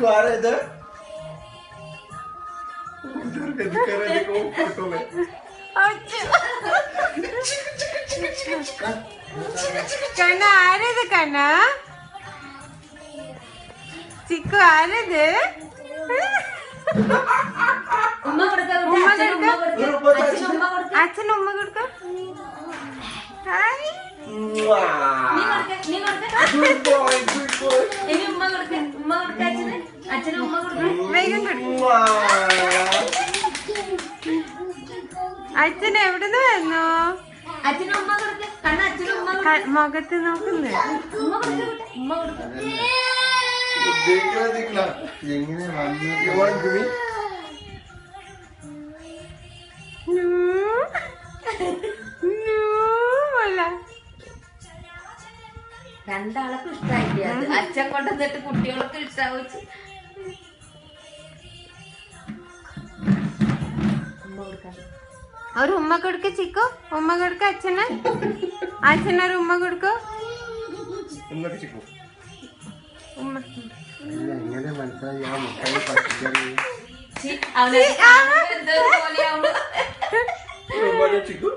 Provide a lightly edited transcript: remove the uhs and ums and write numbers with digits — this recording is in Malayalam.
चिक्कू आ रहे इधर उधर के दिख रहे देखो फोटो में कन्ना आ रहे थे कन्ना चिक्कू आ रहे थे ഉമ്മ കൊടുക്ക അച്ഛൻ ഉമ്മ കൊടുക്ക ഹായ് നീ കൊടുക്ക गुड बॉय ഇനി ഉമ്മ കൊടുക്ക അച്ഛന് ഉമ്മ കൊടുക്ക വേഗം കൊടുക്ക അച്ഛൻ എവിടുന്ന് വന്നു അച്ഛന് ഉമ്മ കൊടുക്ക കണ്ണ അച്ഛന് ഉമ്മ മുഖത്ത് നോക്കുന്നു ഉമ്മ കൊടുക്ക ഉമ്മ കൊടുക്ക देखला എങ്ങനെ വന്നു യു വാണ്ട് ടു മീ രണ്ടാൾക്കും ഇഷ്ടായില്ല അത് അച്ഛൻ കൊണ്ടുവന്നിട്ട് കുട്ടികൾക്ക് ഇഷ്ടാവിച്ച് ഉമ്മ കൊടുക്കാൻ ഒരു ഉമ്മ കൊടുക്ക ചിക്കു ഉമ്മ കൊടുക്ക അച്ഛന് അച്ഛനൊരു ഉമ്മ കൊടുക്കോ എന്നൊക്കെ ചിക്കു ഉമ്മ എങ്ങനെ മനസ്സിലായി ആ മുട്ടായി പറ്റിക്കാണ് അവനെ എന്തോ പോലെയാവുന്നു ചിക്കു